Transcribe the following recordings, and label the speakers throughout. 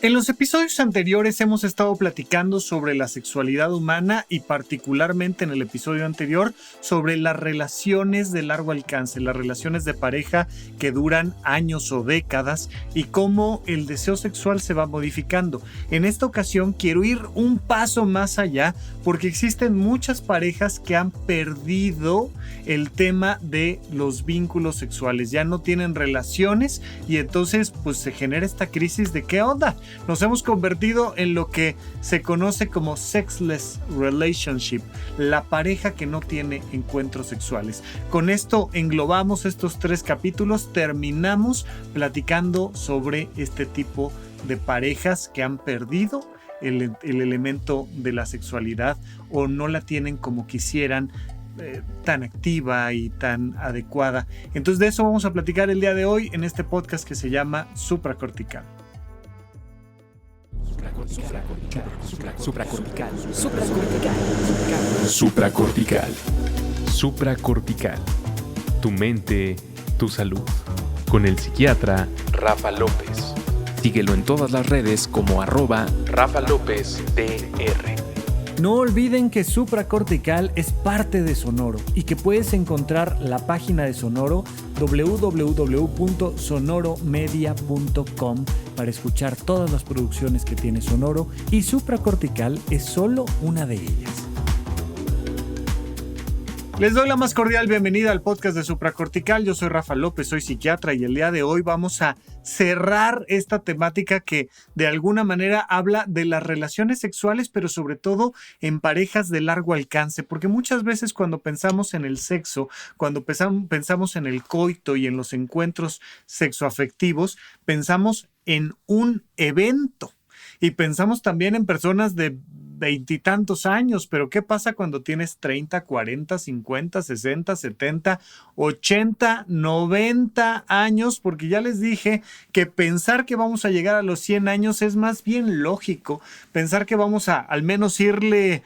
Speaker 1: En los episodios anteriores hemos estado platicando sobre la sexualidad humana y particularmente en el episodio anterior sobre las relaciones de largo alcance, las relaciones de pareja que duran años o décadas y cómo el deseo sexual se va modificando. En esta ocasión quiero ir un paso más allá porque existen muchas parejas que han perdido el tema de los vínculos sexuales, ya no tienen relaciones y entonces pues se genera esta crisis de ¿qué onda? Nos hemos convertido en lo que se conoce como sexless relationship, la pareja que no tiene encuentros sexuales. Con esto englobamos estos 3 capítulos, terminamos platicando sobre este tipo de parejas que han perdido el elemento de la sexualidad o no la tienen como quisieran, tan activa y tan adecuada. Entonces de eso vamos a platicar el día de hoy en este podcast que se llama Supracortical.
Speaker 2: Supracortical. Tu mente, tu salud. Con el psiquiatra Rafa López. Síguelo en todas las redes como @RafaLópezDR.
Speaker 1: No olviden que Supracortical es parte de Sonoro y que puedes encontrar la página de Sonoro www.sonoromedia.com para escuchar todas las producciones que tiene Sonoro, y Supracortical es solo una de ellas. Les doy la más cordial bienvenida al podcast de Supracortical. Yo soy Rafa López, soy psiquiatra y el día de hoy vamos a cerrar esta temática que de alguna manera habla de las relaciones sexuales, pero sobre todo en parejas de largo alcance, porque muchas veces cuando pensamos en el sexo, cuando pensamos en el coito y en los encuentros sexoafectivos, pensamos en un evento. Y pensamos también en personas de 20 y tantos años, pero ¿qué pasa cuando tienes 30, 40, 50, 60, 70, 80, 90 años? Porque ya les dije que pensar que vamos a llegar a los 100 años es más bien lógico. Pensar que vamos a al menos irle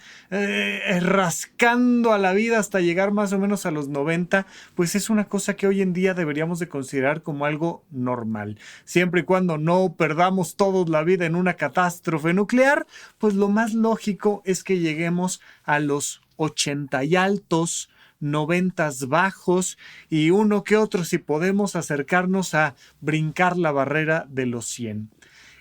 Speaker 1: rascando a la vida hasta llegar más o menos a los 90, pues es una cosa que hoy en día deberíamos de considerar como algo normal. Siempre y cuando no perdamos todos la vida en una catástrofe nuclear, pues lo más lógico es que lleguemos a los 80 y altos, 90 bajos y uno que otro si podemos acercarnos a brincar la barrera de los 100.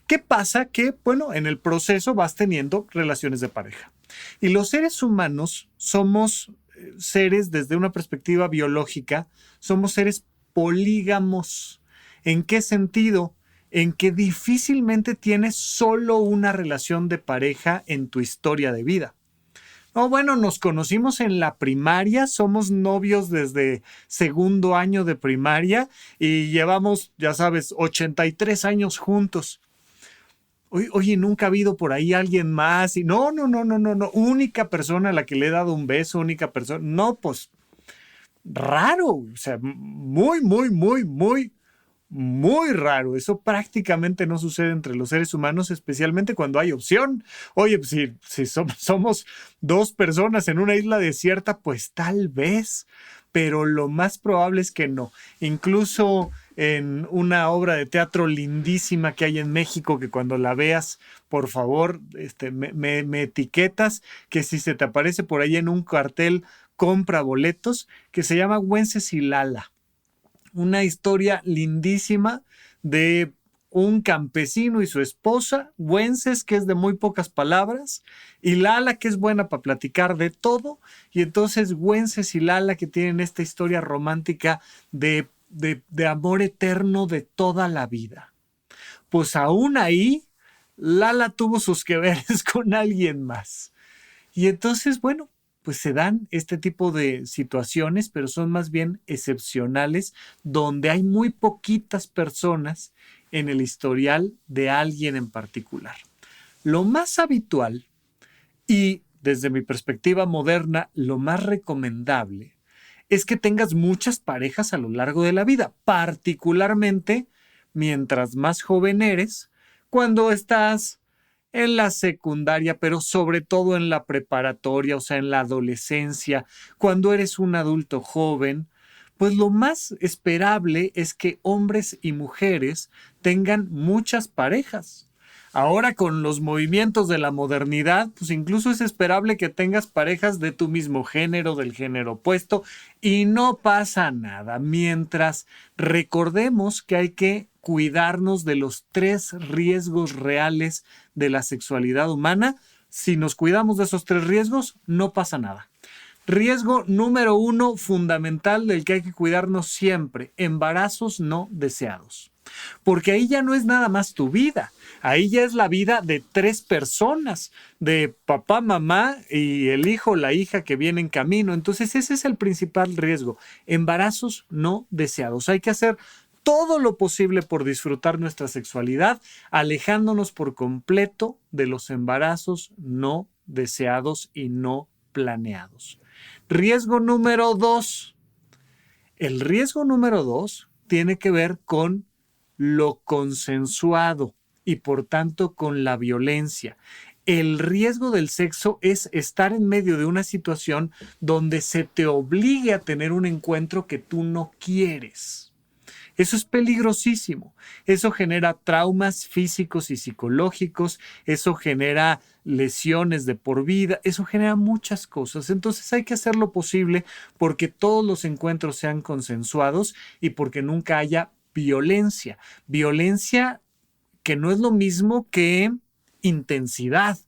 Speaker 1: ¿Qué pasa? Que, bueno, en el proceso vas teniendo relaciones de pareja. Y los seres humanos somos seres desde una perspectiva biológica, somos seres polígamos. ¿En qué sentido? En que difícilmente tienes solo una relación de pareja en tu historia de vida. No, bueno, nos conocimos en la primaria, somos novios desde segundo año de primaria y llevamos, ya sabes, 83 años juntos. Oye, nunca ha habido por ahí alguien más y no, única persona a la que le he dado un beso, única persona. No, pues raro, o sea, muy raro. Eso prácticamente no sucede entre los seres humanos, especialmente cuando hay opción. Oye, pues si somos 2 personas en una isla desierta, pues tal vez, pero lo más probable es que no. Incluso en una obra de teatro lindísima que hay en México, que cuando la veas, por favor, me etiquetas, que si se te aparece por ahí en un cartel, compra boletos, que se llama Wencesilala. Una historia lindísima de un campesino y su esposa, Wences, que es de muy pocas palabras, y Lala, que es buena para platicar de todo, y entonces Wences y Lala que tienen esta historia romántica de amor eterno de toda la vida. Pues aún ahí, Lala tuvo sus que veres con alguien más. Y entonces, bueno, pues se dan este tipo de situaciones, pero son más bien excepcionales, donde hay muy poquitas personas en el historial de alguien en particular. Lo más habitual y, desde mi perspectiva moderna, lo más recomendable es que tengas muchas parejas a lo largo de la vida, particularmente mientras más joven eres, cuando estás en la secundaria, pero sobre todo en la preparatoria, o sea, en la adolescencia, cuando eres un adulto joven, pues lo más esperable es que hombres y mujeres tengan muchas parejas. Ahora con los movimientos de la modernidad, pues incluso es esperable que tengas parejas de tu mismo género, del género opuesto, y no pasa nada. Mientras recordemos que hay que cuidarnos de los 3 riesgos reales de la sexualidad humana. Si nos cuidamos de esos 3 riesgos, no pasa nada. Riesgo número 1, fundamental, del que hay que cuidarnos siempre: embarazos no deseados. Porque ahí ya no es nada más tu vida, ahí ya es la vida de 3 personas, de papá, mamá y el hijo o la hija que viene en camino. Entonces ese es el principal riesgo: embarazos no deseados. Hay que hacer todo lo posible por disfrutar nuestra sexualidad, alejándonos por completo de los embarazos no deseados y no planeados. Riesgo número 2. El riesgo número 2 tiene que ver con lo consensuado y por tanto con la violencia. El riesgo del sexo es estar en medio de una situación donde se te obligue a tener un encuentro que tú no quieres. Eso es peligrosísimo. Eso genera traumas físicos y psicológicos, eso genera lesiones de por vida, eso genera muchas cosas. Entonces hay que hacer lo posible porque todos los encuentros sean consensuados y porque nunca haya violencia. Violencia que no es lo mismo que intensidad,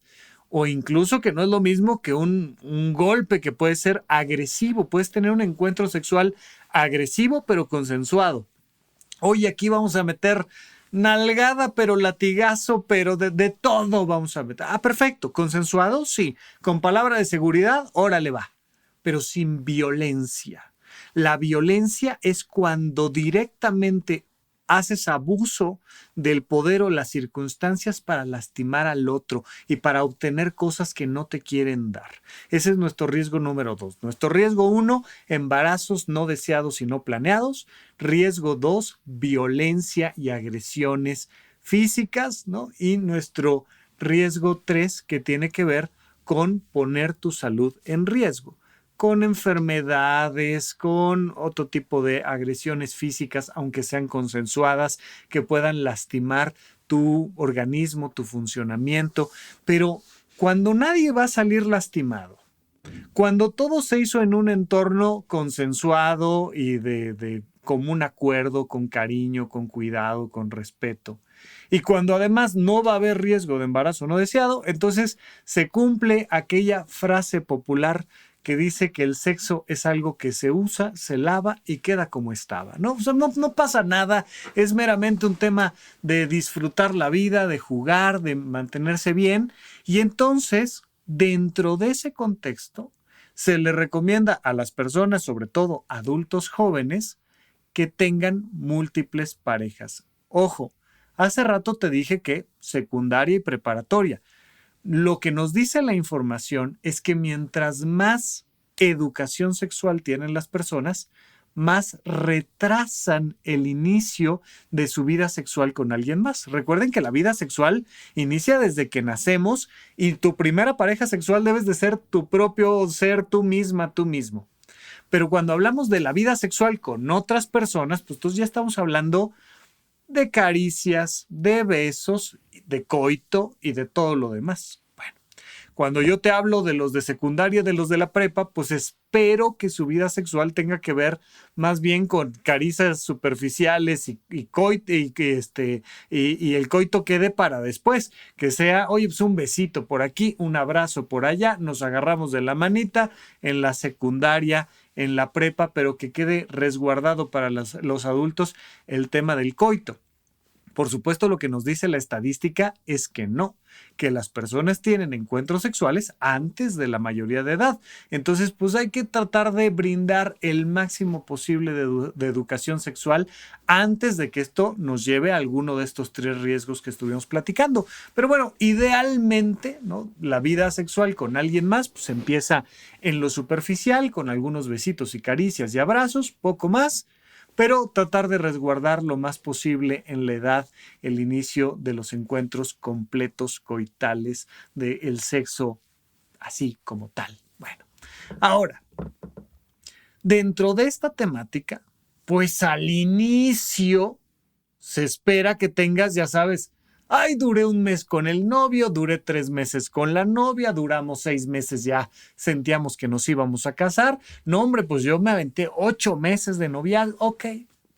Speaker 1: o incluso que no es lo mismo que un golpe que puede ser agresivo. Puedes tener un encuentro sexual agresivo pero consensuado. Oye, aquí vamos a meter nalgada, pero latigazo, pero de todo vamos a meter. Perfecto. ¿Consensuado? Sí. ¿Con palabra de seguridad? Órale, va. Pero sin violencia. La violencia es cuando directamente haces abuso del poder o las circunstancias para lastimar al otro y para obtener cosas que no te quieren dar. Ese es nuestro riesgo número 2. Nuestro riesgo 1, embarazos no deseados y no planeados. Riesgo 2, violencia y agresiones físicas, ¿no? Y nuestro riesgo 3, que tiene que ver con poner tu salud en riesgo, con enfermedades, con otro tipo de agresiones físicas, aunque sean consensuadas, que puedan lastimar tu organismo, tu funcionamiento. Pero cuando nadie va a salir lastimado, cuando todo se hizo en un entorno consensuado y de común acuerdo, con cariño, con cuidado, con respeto, y cuando además no va a haber riesgo de embarazo no deseado, entonces se cumple aquella frase popular que dice que el sexo es algo que se usa, se lava y queda como estaba, ¿no? O sea, no pasa nada, es meramente un tema de disfrutar la vida, de jugar, de mantenerse bien. Y entonces, dentro de ese contexto, se le recomienda a las personas, sobre todo adultos jóvenes, que tengan múltiples parejas. Ojo, hace rato te dije que secundaria y preparatoria. Lo que nos dice la información es que mientras más educación sexual tienen las personas, más retrasan el inicio de su vida sexual con alguien más. Recuerden que la vida sexual inicia desde que nacemos y tu primera pareja sexual debes de ser tu propio ser, tú misma, tú mismo. Pero cuando hablamos de la vida sexual con otras personas, pues entonces ya estamos hablando de caricias, de besos, de coito y de todo lo demás. Bueno, cuando yo te hablo de los de secundaria, de los de la prepa, pues espero que su vida sexual tenga que ver más bien con caricias superficiales y coito, y el coito quede para después, que sea, oye, pues un besito por aquí, un abrazo por allá, nos agarramos de la manita en la secundaria, en la prepa, pero que quede resguardado para los adultos el tema del coito. Por supuesto, lo que nos dice la estadística es que no, que las personas tienen encuentros sexuales antes de la mayoría de edad. Entonces, pues hay que tratar de brindar el máximo posible de educación sexual antes de que esto nos lleve a alguno de estos 3 riesgos que estuvimos platicando. Pero bueno, idealmente, ¿no?, la vida sexual con alguien más pues empieza en lo superficial, con algunos besitos y caricias y abrazos, poco más, pero tratar de resguardar lo más posible en la edad el inicio de los encuentros completos coitales del sexo así como tal. Bueno, ahora, dentro de esta temática, pues al inicio se espera que tengas, ya sabes, Ay, duré un mes con el novio, duré 3 meses con la novia, duramos 6 meses, ya sentíamos que nos íbamos a casar. No, hombre, pues yo me aventé 8 meses de noviazgo. Ok,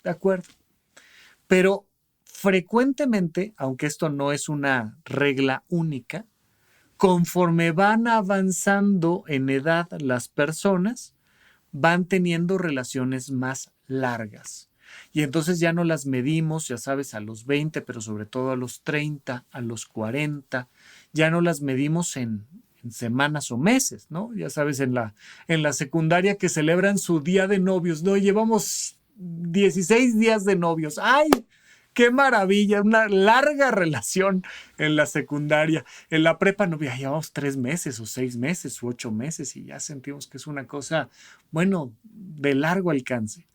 Speaker 1: de acuerdo. Pero frecuentemente, aunque esto no es una regla única, conforme van avanzando en edad las personas, van teniendo relaciones más largas. Y entonces ya no las medimos, ya sabes, a los 20, pero sobre todo a los 30, a los 40. Ya no las medimos en semanas o meses, ¿no? Ya sabes, en la secundaria que celebran su día de novios, ¿no? Llevamos 16 días de novios. ¡Ay! ¡Qué maravilla! Una larga relación en la secundaria. En la prepa no, ya llevamos 3 meses o 6 meses o 8 meses y ya sentimos que es una cosa, bueno, de largo alcance.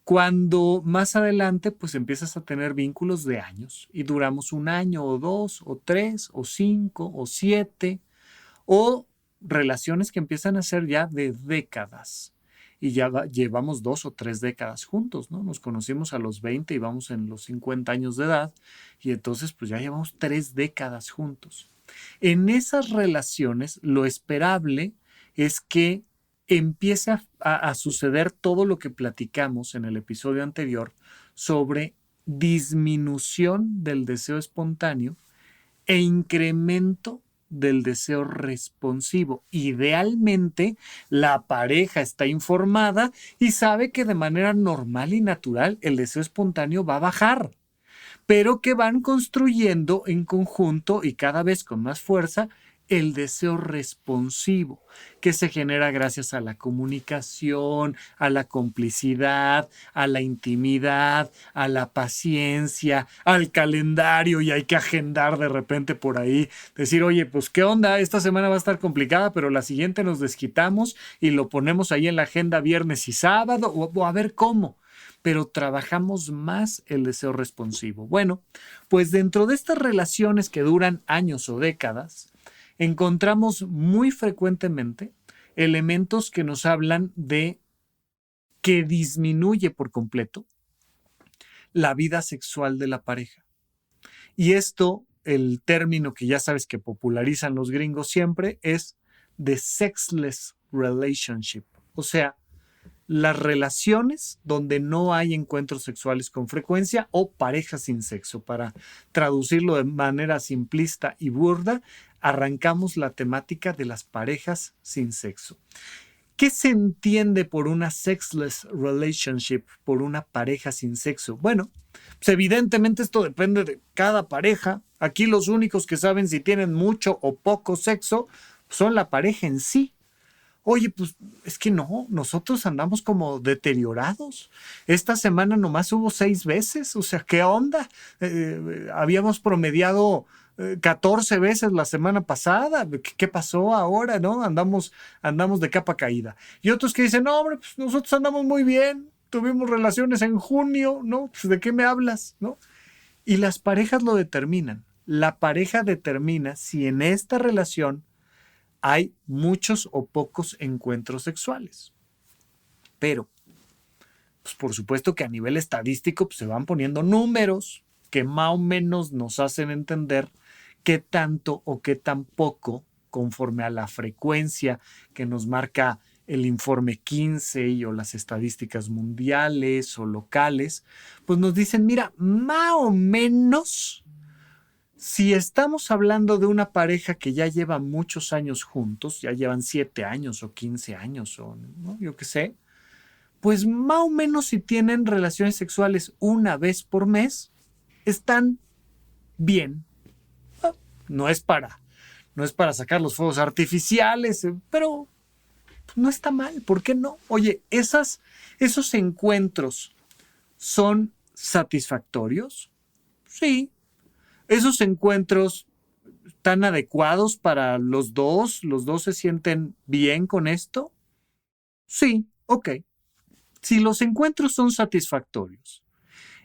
Speaker 1: Cuando más adelante, pues empiezas a tener vínculos de años y duramos 1 año o 2 o 3 o 5 o 7 o relaciones que empiezan a ser ya de décadas y ya llevamos 2 o 3 décadas juntos, ¿no? Nos conocimos a los 20 y vamos en los 50 años de edad y entonces pues ya llevamos 3 décadas juntos. En esas relaciones lo esperable es que empiece a suceder todo lo que platicamos en el episodio anterior sobre disminución del deseo espontáneo e incremento del deseo responsivo. Idealmente, la pareja está informada y sabe que de manera normal y natural el deseo espontáneo va a bajar, pero que van construyendo en conjunto y cada vez con más fuerza el deseo responsivo, que se genera gracias a la comunicación, a la complicidad, a la intimidad, a la paciencia, al calendario, y hay que agendar de repente por ahí, decir, oye, pues qué onda, esta semana va a estar complicada, pero la siguiente nos desquitamos y lo ponemos ahí en la agenda viernes y sábado, o a ver cómo. Pero trabajamos más el deseo responsivo. Bueno, pues dentro de estas relaciones que duran años o décadas, encontramos muy frecuentemente elementos que nos hablan de que disminuye por completo la vida sexual de la pareja. Y esto, el término que ya sabes que popularizan los gringos siempre, es the sexless relationship. O sea, las relaciones donde no hay encuentros sexuales con frecuencia o parejas sin sexo. Para traducirlo de manera simplista y burda, arrancamos la temática de las parejas sin sexo. ¿Qué se entiende por una sexless relationship, por una pareja sin sexo? Bueno, pues evidentemente esto depende de cada pareja. Aquí los únicos que saben si tienen mucho o poco sexo son la pareja en sí. Oye, pues es que no, nosotros andamos como deteriorados. Esta semana nomás hubo 6 veces, o sea, ¿qué onda? Habíamos promediado 14 veces la semana pasada. ¿Qué pasó ahora, no? Andamos de capa caída. Y otros que dicen, no, hombre, pues nosotros andamos muy bien, tuvimos relaciones en junio, ¿no? Pues ¿de qué me hablas, no? Y las parejas lo determinan. La pareja determina si en esta relación hay muchos o pocos encuentros sexuales. Pero, pues por supuesto que a nivel estadístico pues, se van poniendo números que más o menos nos hacen entender qué tanto o qué tan poco, conforme a la frecuencia que nos marca el informe 15 o las estadísticas mundiales o locales, pues nos dicen, mira, más o menos, si estamos hablando de una pareja que ya lleva muchos años juntos, ya llevan 7 años o 15 años o ¿no? Yo qué sé, pues más o menos si tienen relaciones sexuales una vez por mes, están bien. No es para sacar los fuegos artificiales, pero no está mal. ¿Por qué no? Oye, esos encuentros son satisfactorios. Sí. ¿Esos encuentros están adecuados para los dos? ¿Los dos se sienten bien con esto? Sí, ok. Si los encuentros son satisfactorios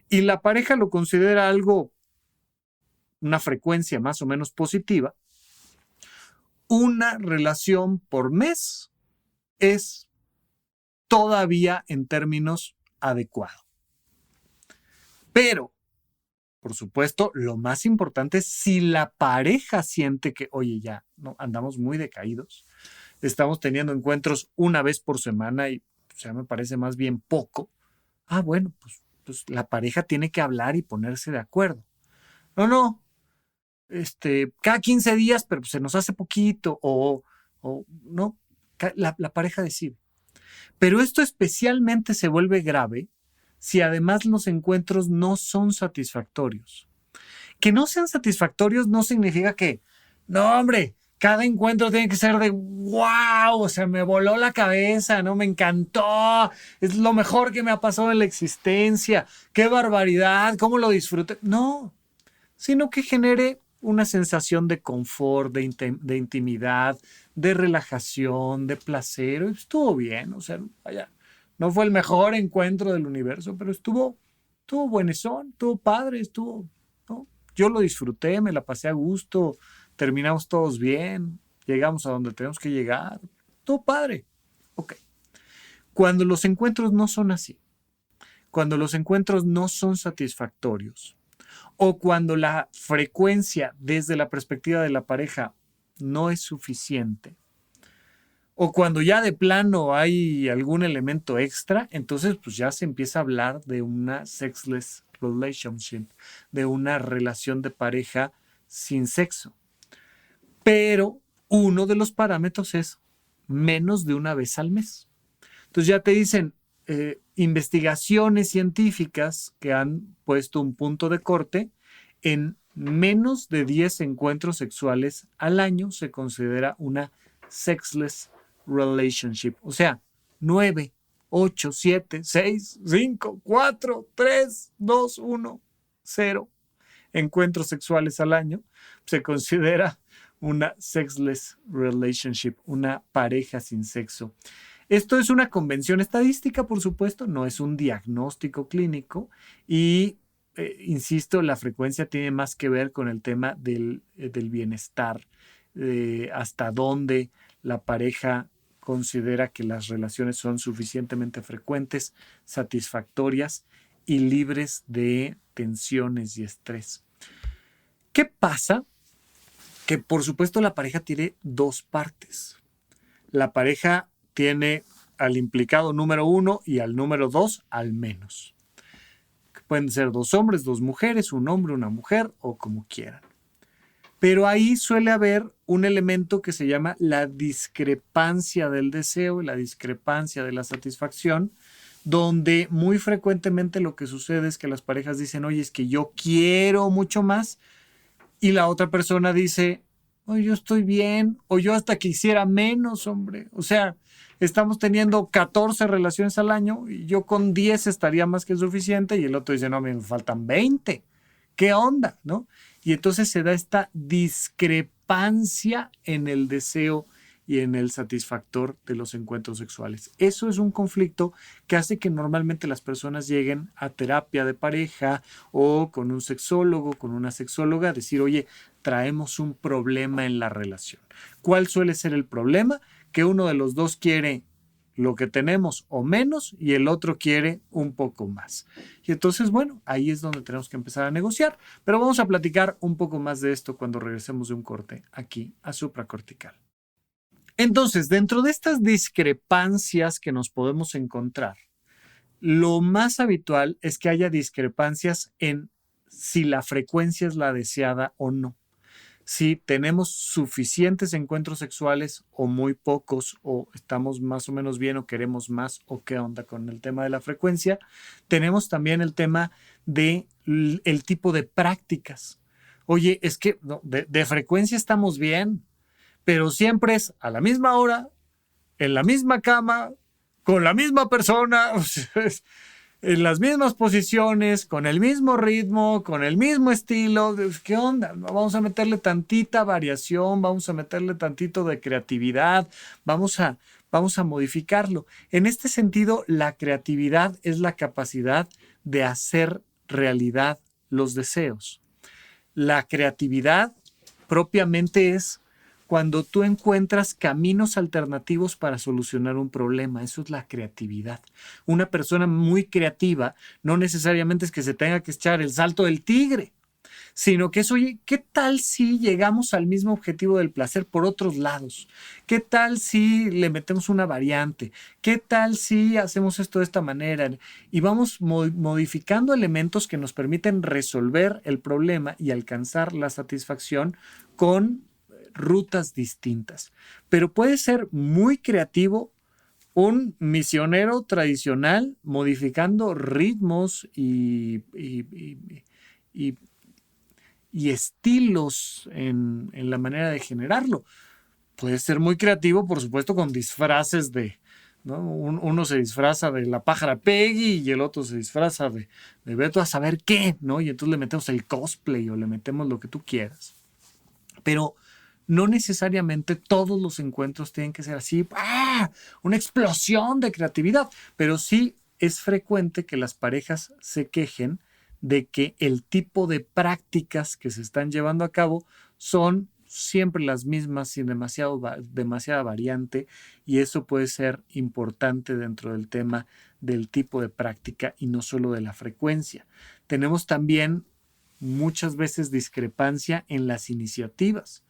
Speaker 1: y la pareja lo considera algo, una frecuencia más o menos positiva, una relación por mes es todavía en términos adecuado. Pero por supuesto, lo más importante es si la pareja siente que, oye, ya no, andamos muy decaídos, estamos teniendo encuentros una vez por semana y o sea, me parece más bien poco. Bueno, pues la pareja tiene que hablar y ponerse de acuerdo. No, cada 15 días, pero se nos hace poquito, o no, la pareja decide. Pero esto especialmente se vuelve grave si además los encuentros no son satisfactorios. Que no sean satisfactorios no significa que, no, hombre, cada encuentro tiene que ser de wow, o sea, me voló la cabeza, ¿no? Me encantó, es lo mejor que me ha pasado en la existencia, qué barbaridad, cómo lo disfruté. No, sino que genere una sensación de confort, de intimidad, de relajación, de placer. Estuvo bien, o sea, vaya, no fue el mejor encuentro del universo, pero estuvo buenezón, estuvo padre, ¿no? Yo lo disfruté, me la pasé a gusto, terminamos todos bien, llegamos a donde tenemos que llegar, todo padre. Ok. Cuando los encuentros no son así, cuando los encuentros no son satisfactorios, o cuando la frecuencia desde la perspectiva de la pareja no es suficiente, o cuando ya de plano hay algún elemento extra, entonces pues ya se empieza a hablar de una sexless relationship, de una relación de pareja sin sexo. Pero uno de los parámetros es menos de una vez al mes. Entonces ya te dicen investigaciones científicas que han puesto un punto de corte en menos de 10 encuentros sexuales al año se considera una sexless relationship. O sea, 9, 8, 7, 6, 5, 4, 3, 2, 1, 0 encuentros sexuales al año se considera una sexless relationship, una pareja sin sexo. Esto es una convención estadística, por supuesto, no es un diagnóstico clínico y, insisto, la frecuencia tiene más que ver con el tema del bienestar, hasta dónde la pareja considera que las relaciones son suficientemente frecuentes, satisfactorias y libres de tensiones y estrés. ¿Qué pasa? Que por supuesto la pareja tiene dos partes. La pareja tiene al implicado número 1 y al número 2 al menos. Pueden ser 2 hombres, 2 mujeres, un hombre, una mujer o como quieran. Pero ahí suele haber un elemento que se llama la discrepancia del deseo y la discrepancia de la satisfacción, donde muy frecuentemente lo que sucede es que las parejas dicen, oye, es que yo quiero mucho más, y la otra persona dice, oye, yo estoy bien, o yo hasta quisiera menos, hombre. O sea, estamos teniendo 14 relaciones al año y yo con 10 estaría más que suficiente, y el otro dice, no, me faltan 20. ¿Qué onda? ¿No? Y entonces se da esta discrepancia en el deseo y en el satisfactor de los encuentros sexuales. Eso es un conflicto que hace que normalmente las personas lleguen a terapia de pareja o con un sexólogo, con una sexóloga, a decir, oye, traemos un problema en la relación. ¿Cuál suele ser el problema? Que uno de los dos quiere lo que tenemos o menos y el otro quiere un poco más. Y entonces, bueno, ahí es donde tenemos que empezar a negociar. Pero vamos a platicar un poco más de esto cuando regresemos de un corte aquí a supracortical. Entonces, dentro de estas discrepancias que nos podemos encontrar, lo más habitual es que haya discrepancias en si la frecuencia es la deseada o no. Si tenemos suficientes encuentros sexuales o muy pocos, o estamos más o menos bien o queremos más, o qué onda con el tema de la frecuencia. Tenemos también el tema del tipo de prácticas. Oye, es que no, de frecuencia estamos bien, pero siempre es a la misma hora, en la misma cama, con la misma persona, en las mismas posiciones, con el mismo ritmo, con el mismo estilo. ¿Qué onda? Vamos a meterle tantita variación, vamos a meterle tantito de creatividad, vamos a modificarlo. En este sentido, la creatividad es la capacidad de hacer realidad los deseos. La creatividad propiamente es cuando tú encuentras caminos alternativos para solucionar un problema. Eso es la creatividad. Una persona muy creativa no necesariamente es que se tenga que echar el salto del tigre, sino que es, oye, ¿qué tal si llegamos al mismo objetivo del placer por otros lados? ¿Qué tal si le metemos una variante? ¿Qué tal si hacemos esto de esta manera? Y vamos modificando elementos que nos permiten resolver el problema y alcanzar la satisfacción con rutas distintas. Pero puede ser muy creativo un misionero tradicional modificando ritmos y estilos en la manera de generarlo. Puede ser muy creativo, por supuesto, con disfraces de, ¿no? Uno se disfraza de la pájara Peggy y el otro se disfraza de Beto a saber qué, ¿no? Y entonces le metemos el cosplay o le metemos lo que tú quieras. Pero no necesariamente todos los encuentros tienen que ser así, ¡ah!, una explosión de creatividad, pero sí es frecuente que las parejas se quejen de que el tipo de prácticas que se están llevando a cabo son siempre las mismas sin demasiada variante, y eso puede ser importante dentro del tema del tipo de práctica y no solo de la frecuencia. Tenemos también muchas veces discrepancia en las iniciativas.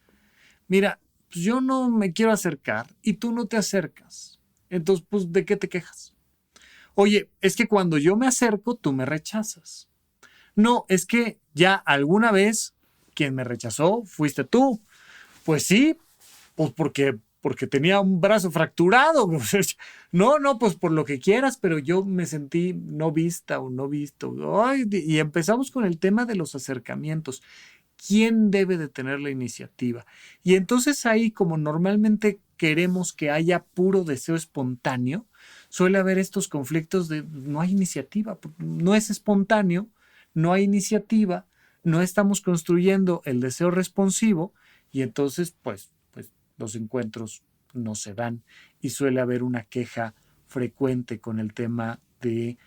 Speaker 1: Mira, pues yo no me quiero acercar y tú no te acercas. Entonces, pues, ¿de qué te quejas? Oye, es que cuando yo me acerco, tú me rechazas. No, es que ya alguna vez quien me rechazó fuiste tú. Pues sí, pues porque tenía un brazo fracturado. No, pues por lo que quieras, pero yo me sentí no vista o no visto. Ay, y empezamos con el tema de los acercamientos. ¿Quién debe de tener la iniciativa? Y entonces ahí, como normalmente queremos que haya puro deseo espontáneo, suele haber estos conflictos de no hay iniciativa, no es espontáneo, no hay iniciativa, no estamos construyendo el deseo responsivo y entonces pues los encuentros no se dan y suele haber una queja frecuente con el tema de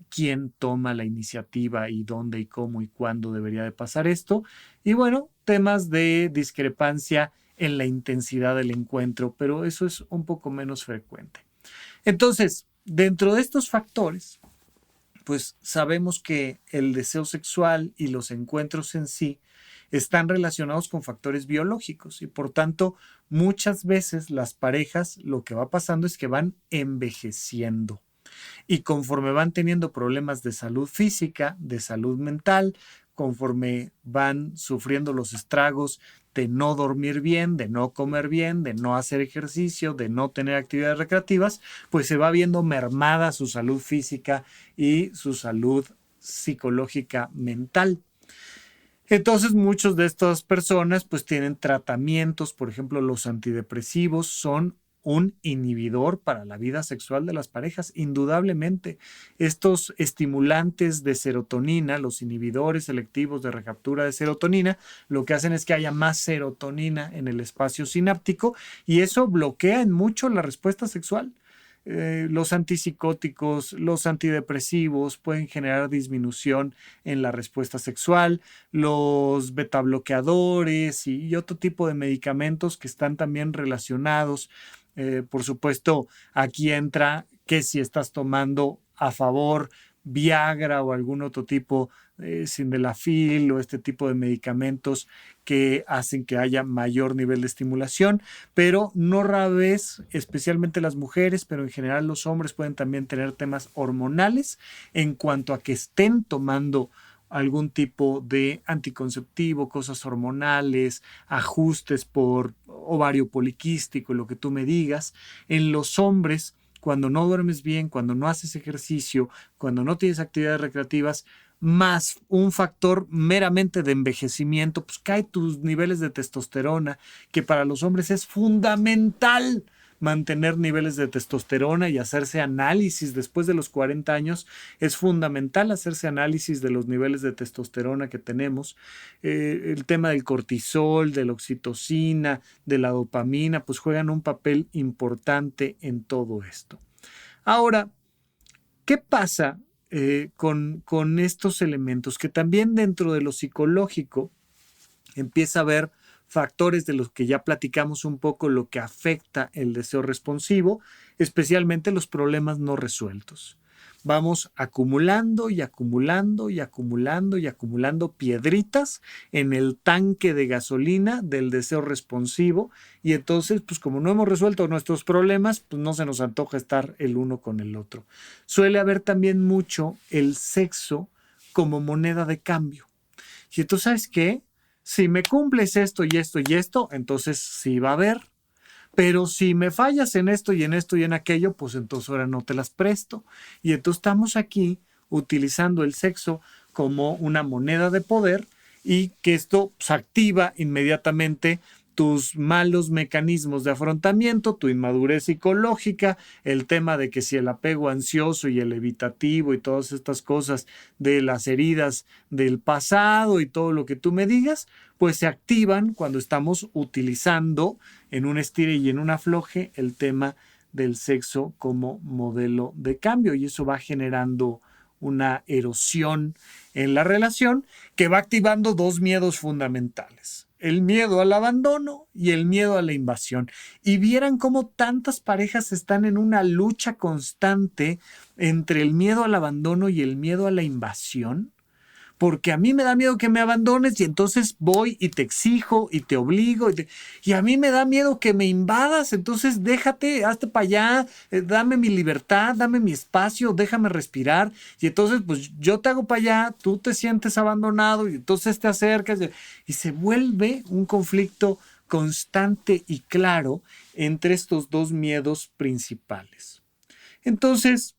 Speaker 1: quién toma la iniciativa y dónde y cómo y cuándo debería de pasar esto. Y bueno, temas de discrepancia en la intensidad del encuentro, pero eso es un poco menos frecuente. Entonces, dentro de estos factores, pues sabemos que el deseo sexual y los encuentros en sí están relacionados con factores biológicos y por tanto muchas veces las parejas lo que va pasando es que van envejeciendo. Y conforme van teniendo problemas de salud física, de salud mental, conforme van sufriendo los estragos de no dormir bien, de no comer bien, de no hacer ejercicio, de no tener actividades recreativas, pues se va viendo mermada su salud física y su salud psicológica mental. Entonces muchas de estas personas pues tienen tratamientos, por ejemplo los antidepresivos son un inhibidor para la vida sexual de las parejas, indudablemente. Estos estimulantes de serotonina, los inhibidores selectivos de recaptura de serotonina, lo que hacen es que haya más serotonina en el espacio sináptico y eso bloquea en mucho la respuesta sexual. Los antipsicóticos, los antidepresivos pueden generar disminución en la respuesta sexual, los betabloqueadores y otro tipo de medicamentos que están también relacionados. Por supuesto, aquí entra que si estás tomando a favor Viagra o algún otro tipo, Sildenafil o este tipo de medicamentos que hacen que haya mayor nivel de estimulación, pero no rara vez, especialmente las mujeres, pero en general los hombres pueden también tener temas hormonales en cuanto a que estén tomando algún tipo de anticonceptivo, cosas hormonales, ajustes por ovario poliquístico, lo que tú me digas. En los hombres, cuando no duermes bien, cuando no haces ejercicio, cuando no tienes actividades recreativas, más un factor meramente de envejecimiento, pues cae tus niveles de testosterona, que para los hombres es fundamental mantener niveles de testosterona y hacerse análisis después de los 40 años. Es fundamental hacerse análisis de los niveles de testosterona que tenemos. El tema del cortisol, de la oxitocina, de la dopamina, pues juegan un papel importante en todo esto. Ahora, ¿qué pasa con estos elementos? Que también dentro de lo psicológico empieza a haber factores de los que ya platicamos un poco lo que afecta el deseo responsivo, especialmente los problemas no resueltos. Vamos acumulando y acumulando y acumulando y acumulando piedritas en el tanque de gasolina del deseo responsivo y entonces, pues como no hemos resuelto nuestros problemas, pues no se nos antoja estar el uno con el otro. Suele haber también mucho el sexo como moneda de cambio. Y entonces, ¿sabes qué? Si me cumples esto y esto y esto, entonces sí va a haber. Pero si me fallas en esto y en esto y en aquello, pues entonces ahora no te las presto. Y entonces estamos aquí utilizando el sexo como una moneda de poder y que esto pues, activa inmediatamente tus malos mecanismos de afrontamiento, tu inmadurez psicológica, el tema de que si el apego ansioso y el evitativo y todas estas cosas de las heridas del pasado y todo lo que tú me digas, pues se activan cuando estamos utilizando en un estire y en un afloje el tema del sexo como modelo de cambio y eso va generando una erosión en la relación que va activando dos miedos fundamentales. El miedo al abandono y el miedo a la invasión. Y vieran cómo tantas parejas están en una lucha constante entre el miedo al abandono y el miedo a la invasión. Porque a mí me da miedo que me abandones y entonces voy y te exijo y te obligo y a mí me da miedo que me invadas, entonces déjate, hazte para allá, dame mi libertad, dame mi espacio, déjame respirar y entonces pues yo te hago para allá, tú te sientes abandonado y entonces te acercas y se vuelve un conflicto constante y claro entre estos dos miedos principales. Entonces,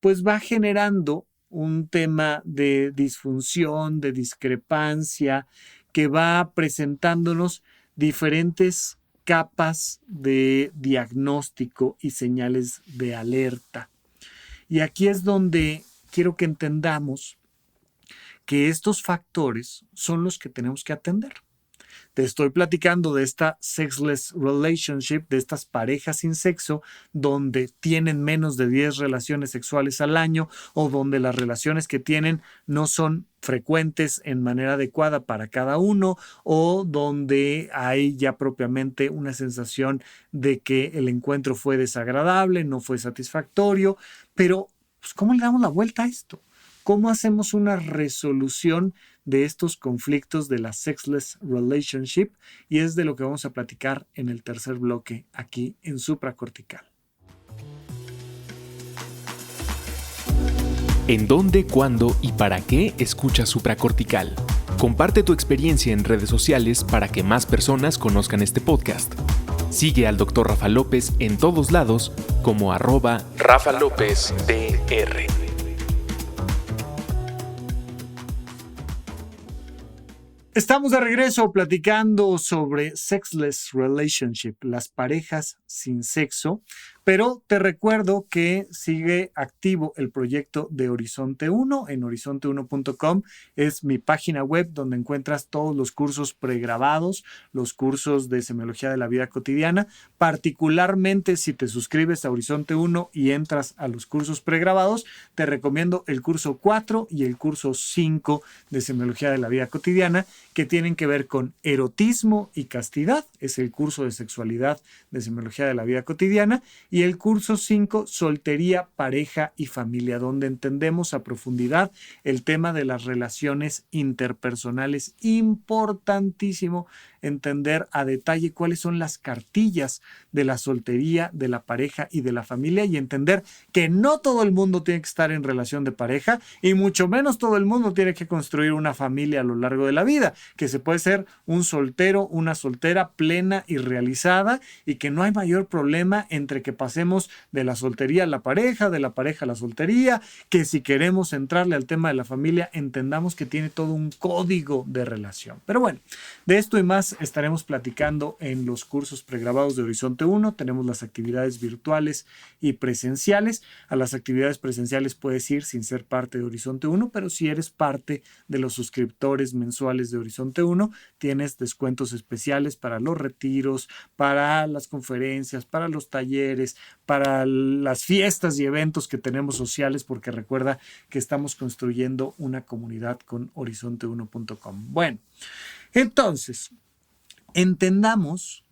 Speaker 1: pues va generando un tema de disfunción, de discrepancia, que va presentándonos diferentes capas de diagnóstico y señales de alerta. Y aquí es donde quiero que entendamos que estos factores son los que tenemos que atender. Te estoy platicando de esta sexless relationship, de estas parejas sin sexo, donde tienen menos de 10 relaciones sexuales al año o donde las relaciones que tienen no son frecuentes en manera adecuada para cada uno o donde hay ya propiamente una sensación de que el encuentro fue desagradable, no fue satisfactorio, pero pues, ¿cómo le damos la vuelta a esto? ¿Cómo hacemos una resolución de estos conflictos de la sexless relationship? Y es de lo que vamos a platicar en el tercer bloque aquí en Supracortical.
Speaker 2: ¿En dónde, cuándo y para qué escuchas Supracortical? Comparte tu experiencia en redes sociales para que más personas conozcan este podcast. Sigue al Dr. Rafa López en todos lados como @RafaLópezDR.
Speaker 1: Estamos de regreso platicando sobre sexless relationship, las parejas sin sexo, pero te recuerdo que sigue activo el proyecto de Horizonte 1 en horizonte1.com. Es mi página web donde encuentras todos los cursos pregrabados, los cursos de semiología de la vida cotidiana. Particularmente si te suscribes a Horizonte 1 y entras a los cursos pregrabados, te recomiendo el curso 4 y el curso 5 de semiología de la vida cotidiana, que tienen que ver con erotismo y castidad. Es el curso de sexualidad de semiología de la vida cotidiana. Y el curso 5, soltería, pareja y familia, donde entendemos a profundidad el tema de las relaciones interpersonales. Importantísimo entender a detalle cuáles son las cartillas de la soltería, de la pareja y de la familia y entender que no todo el mundo tiene que estar en relación de pareja y mucho menos todo el mundo tiene que construir una familia a lo largo de la vida, que se puede ser un soltero, una soltera plena y realizada y que no hay mayor problema entre que pasemos de la soltería a la pareja, de la pareja a la soltería, que si queremos entrarle al tema de la familia entendamos que tiene todo un código de relación. Pero bueno, de esto y más estaremos platicando en los cursos pregrabados de Horizonte 1. Tenemos las actividades virtuales y presenciales. A las actividades presenciales puedes ir sin ser parte de Horizonte 1, pero si eres parte de los suscriptores mensuales de Horizonte 1, tienes descuentos especiales para los retiros, para las conferencias, para los talleres, para las fiestas y eventos que tenemos sociales, porque recuerda que estamos construyendo una comunidad con horizonte1.com. Bueno, entonces, Entendamos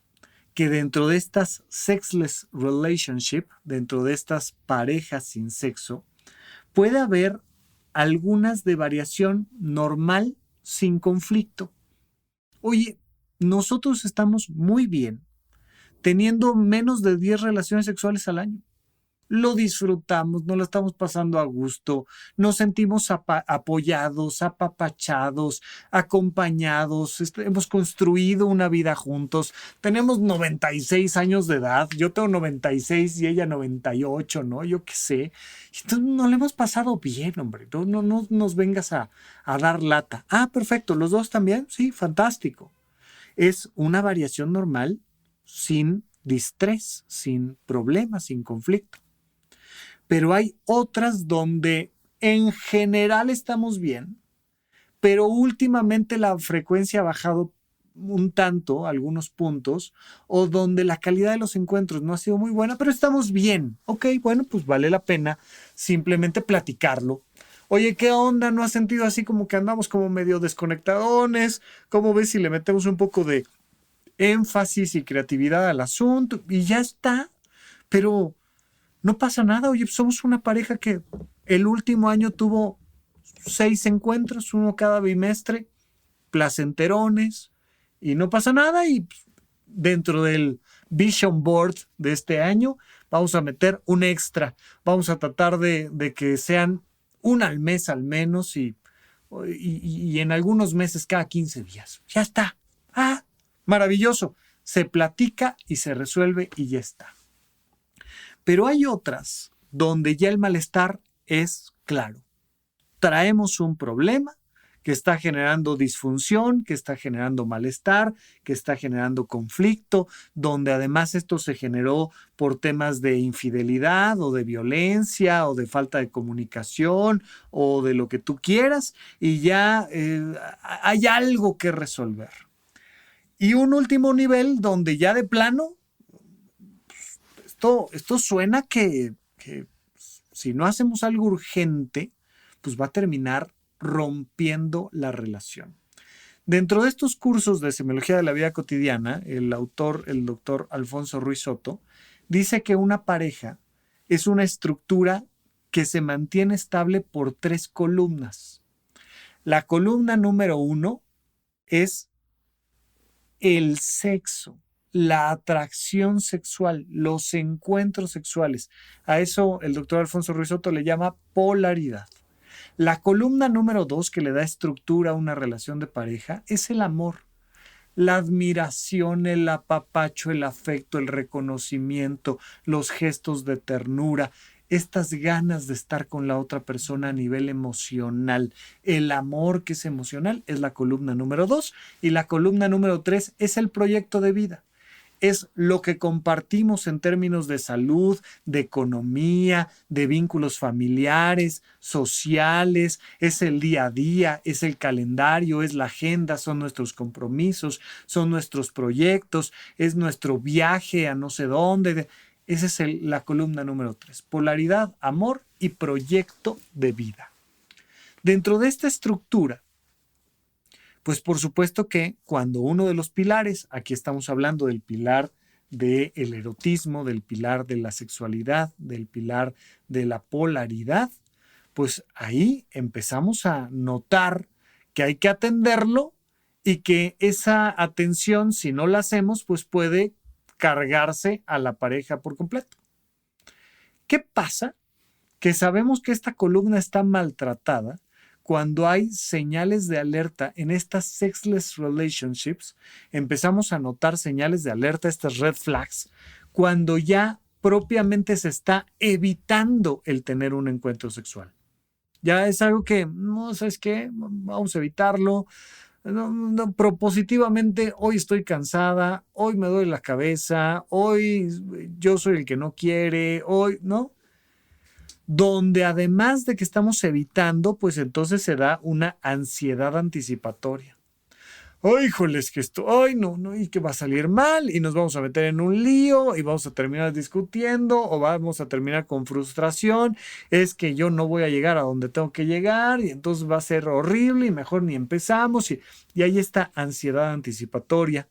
Speaker 1: que dentro de estas sexless relationship, dentro de estas parejas sin sexo, puede haber algunas de variación normal sin conflicto. Oye, nosotros estamos muy bien teniendo menos de 10 relaciones sexuales al año. Lo disfrutamos, nos lo estamos pasando a gusto, nos sentimos apoyados, apapachados, acompañados, hemos construido una vida juntos, tenemos 96 años de edad, yo tengo 96 y ella 98, ¿no? Yo qué sé. Entonces nos lo hemos pasado bien, hombre, no nos vengas a dar lata. Ah, perfecto, ¿los dos también? Sí, fantástico. Es una variación normal sin distrés, sin problemas, sin conflicto. Pero hay otras donde en general estamos bien, pero últimamente la frecuencia ha bajado un tanto, algunos puntos, o donde la calidad de los encuentros no ha sido muy buena, pero estamos bien. Ok, bueno, pues vale la pena simplemente platicarlo. Oye, ¿qué onda? ¿No has sentido así como que andamos como medio desconectadones? ¿Cómo ves si le metemos un poco de énfasis y creatividad al asunto? Y ya está, pero no pasa nada. Oye, somos una pareja que el último año tuvo 6 encuentros, uno cada bimestre, placenterones, y no pasa nada. Y dentro del Vision Board de este año vamos a meter un extra. Vamos a tratar de que sean una al mes al menos y en algunos meses cada 15 días. Ya está. Ah, maravilloso. Se platica y se resuelve y ya está. Pero hay otras donde ya el malestar es claro. Traemos un problema que está generando disfunción, que está generando malestar, que está generando conflicto, donde además esto se generó por temas de infidelidad o de violencia o de falta de comunicación o de lo que tú quieras, y ya hay algo que resolver. Y un último nivel donde ya de plano esto suena que si no hacemos algo urgente, pues va a terminar rompiendo la relación. Dentro de estos cursos de semiología de la vida cotidiana, el autor, el doctor Alfonso Ruiz Soto, dice que una pareja es una estructura que se mantiene estable por 3 columnas. La columna número 1 es el sexo, la atracción sexual, los encuentros sexuales. A eso el doctor Alfonso Ruiz Soto le llama polaridad. La columna número 2 que le da estructura a una relación de pareja es el amor. La admiración, el apapacho, el afecto, el reconocimiento, los gestos de ternura, estas ganas de estar con la otra persona a nivel emocional. El amor que es emocional es la columna número 2 y la columna número 3 es el proyecto de vida. Es lo que compartimos en términos de salud, de economía, de vínculos familiares, sociales, es el día a día, es el calendario, es la agenda, son nuestros compromisos, son nuestros proyectos, es nuestro viaje a no sé dónde. Esa es la columna número 3, polaridad, amor y proyecto de vida. Dentro de esta estructura, pues por supuesto que cuando uno de los pilares, aquí estamos hablando del pilar del erotismo, del pilar de la sexualidad, del pilar de la polaridad, pues ahí empezamos a notar que hay que atenderlo y que esa atención, si no la hacemos, pues puede cargarse a la pareja por completo. ¿Qué pasa? Que sabemos que esta columna está maltratada cuando hay señales de alerta en estas sexless relationships. Empezamos a notar señales de alerta, estas red flags, cuando ya propiamente se está evitando el tener un encuentro sexual. Ya es algo que, no, ¿sabes qué? Vamos a evitarlo. No, propositivamente, hoy estoy cansada, hoy me duele la cabeza, hoy yo soy el que no quiere, hoy, ¿no? Donde además de que estamos evitando, pues entonces se da una ansiedad anticipatoria. ¡Ay, híjoles, que esto! ¡Ay, no! Y que va a salir mal y nos vamos a meter en un lío y vamos a terminar discutiendo o vamos a terminar con frustración. Es que yo no voy a llegar a donde tengo que llegar y entonces va a ser horrible y mejor ni empezamos. Y hay esta ansiedad anticipatoria.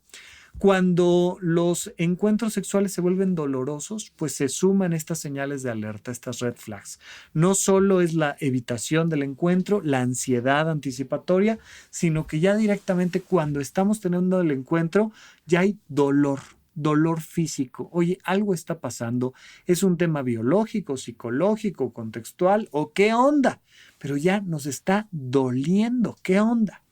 Speaker 1: Cuando los encuentros sexuales se vuelven dolorosos, pues se suman estas señales de alerta, estas red flags. No solo es la evitación del encuentro, la ansiedad anticipatoria, sino que ya directamente cuando estamos teniendo el encuentro, ya hay dolor físico. Oye, algo está pasando. ¿Es un tema biológico, psicológico, contextual o qué onda? Pero ya nos está doliendo. ¿Qué onda?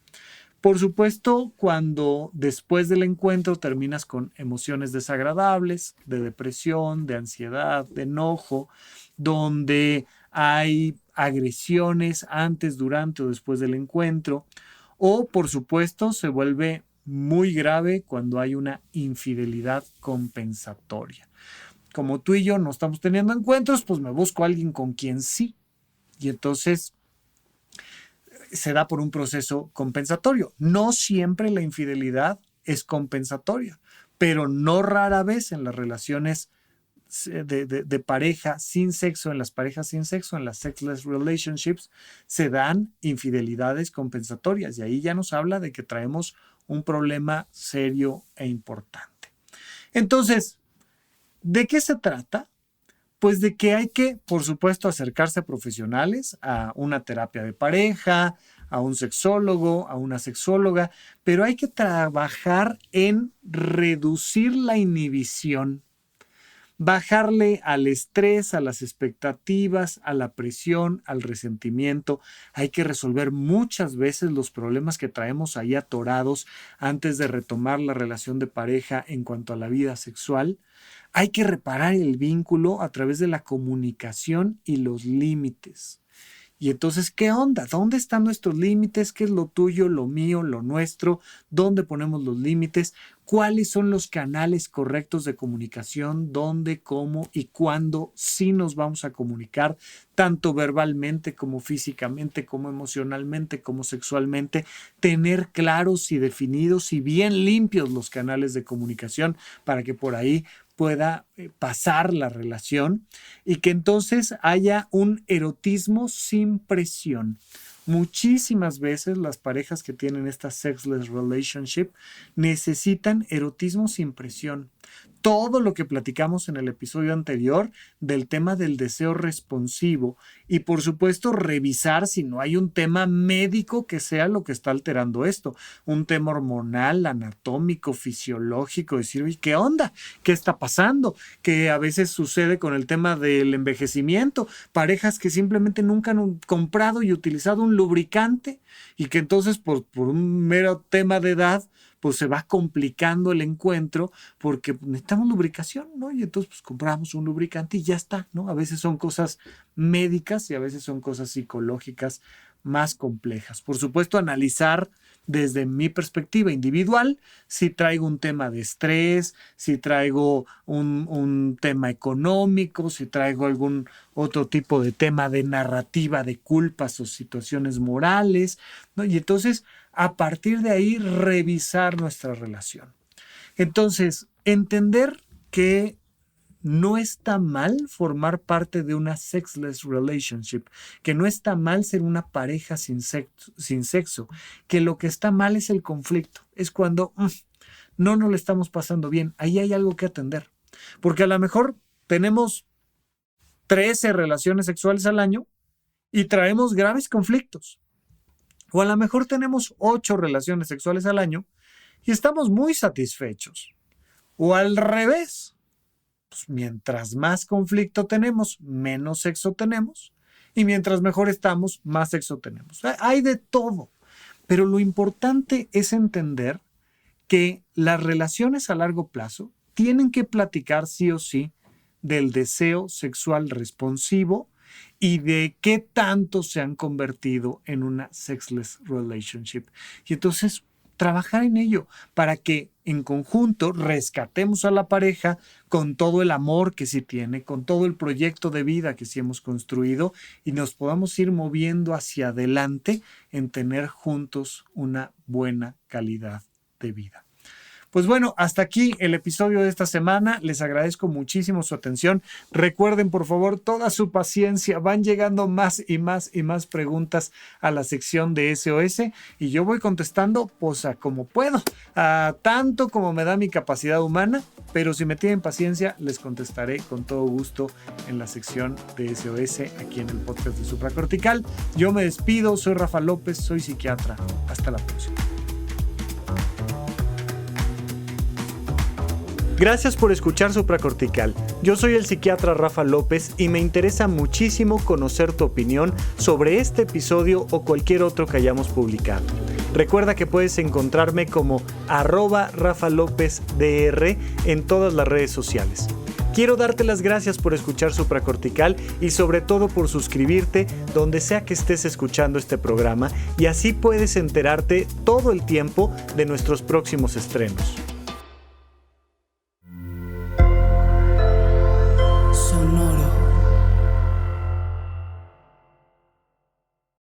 Speaker 1: Por supuesto, cuando después del encuentro terminas con emociones desagradables, de depresión, de ansiedad, de enojo, donde hay agresiones antes, durante o después del encuentro, o por supuesto se vuelve muy grave cuando hay una infidelidad compensatoria. Como tú y yo no estamos teniendo encuentros, pues me busco a alguien con quien sí. Y entonces se da por un proceso compensatorio. No siempre la infidelidad es compensatoria, pero no rara vez en las relaciones de pareja sin sexo, en las parejas sin sexo, en las sexless relationships, se dan infidelidades compensatorias y ahí ya nos habla de que traemos un problema serio e importante. Entonces, ¿de qué se trata? Pues de que hay que, por supuesto, acercarse a profesionales, a una terapia de pareja, a un sexólogo, a una sexóloga, pero hay que trabajar en reducir la inhibición, bajarle al estrés, a las expectativas, a la presión, al resentimiento. Hay que resolver muchas veces los problemas que traemos ahí atorados antes de retomar la relación de pareja en cuanto a la vida sexual. Hay que reparar el vínculo a través de la comunicación y los límites. Y entonces, ¿qué onda? ¿Dónde están nuestros límites? ¿Qué es lo tuyo, lo mío, lo nuestro? ¿Dónde ponemos los límites? ¿Cuáles son los canales correctos de comunicación? ¿Dónde, cómo y cuándo sí nos vamos a comunicar? Tanto verbalmente como físicamente, como emocionalmente, como sexualmente. Tener claros y definidos y bien limpios los canales de comunicación para que por ahí pueda pasar la relación y que entonces haya un erotismo sin presión. Muchísimas veces las parejas que tienen esta sexless relationship necesitan erotismo sin presión. Todo lo que platicamos en el episodio anterior del tema del deseo responsivo y por supuesto revisar si no hay un tema médico que sea lo que está alterando esto, un tema hormonal, anatómico, fisiológico, decir, oye, ¿qué onda? ¿Qué está pasando? Que a veces sucede con el tema del envejecimiento, parejas que simplemente nunca han comprado y utilizado un lubricante y que entonces por un mero tema de edad pues se va complicando el encuentro porque necesitamos lubricación, ¿no? Y entonces pues compramos un lubricante y ya está, ¿no? A veces son cosas médicas y a veces son cosas psicológicas más complejas. Por supuesto, analizar desde mi perspectiva individual si traigo un tema de estrés, si traigo un tema económico, si traigo algún otro tipo de tema de narrativa de culpas o situaciones morales, ¿no? Y entonces, a partir de ahí, revisar nuestra relación. Entonces, entender que no está mal formar parte de una sexless relationship, que no está mal ser una pareja sin sexo, que lo que está mal es el conflicto, es cuando no nos lo estamos pasando bien, ahí hay algo que atender, porque a lo mejor tenemos 13 relaciones sexuales al año y traemos graves conflictos, o a lo mejor tenemos 8 relaciones sexuales al año y estamos muy satisfechos, o al revés. Pues mientras más conflicto tenemos, menos sexo tenemos. Y mientras mejor estamos, más sexo tenemos. Hay de todo. Pero lo importante es entender que las relaciones a largo plazo tienen que platicar sí o sí del deseo sexual responsivo y de qué tanto se han convertido en una sexless relationship. Y entonces trabajar en ello para que en conjunto rescatemos a la pareja con todo el amor que sí tiene, con todo el proyecto de vida que sí hemos construido y nos podamos ir moviendo hacia adelante en tener juntos una buena calidad de vida. Pues bueno, hasta aquí el episodio de esta semana. Les agradezco muchísimo su atención. Recuerden, por favor, toda su paciencia. Van llegando más y más y más preguntas a la sección de SOS y yo voy contestando pues a como puedo, a tanto como me da mi capacidad humana, pero si me tienen paciencia les contestaré con todo gusto en la sección de SOS aquí en el podcast de Supracortical. Yo me despido, soy Rafa López, soy psiquiatra. Hasta la próxima. Gracias por escuchar Supracortical. Yo soy el psiquiatra Rafa López y me interesa muchísimo conocer tu opinión sobre este episodio o cualquier otro que hayamos publicado. Recuerda que puedes encontrarme como @RafaLópezDR en todas las redes sociales. Quiero darte las gracias por escuchar Supracortical y sobre todo por suscribirte donde sea que estés escuchando este programa y así puedes enterarte todo el tiempo de nuestros próximos estrenos.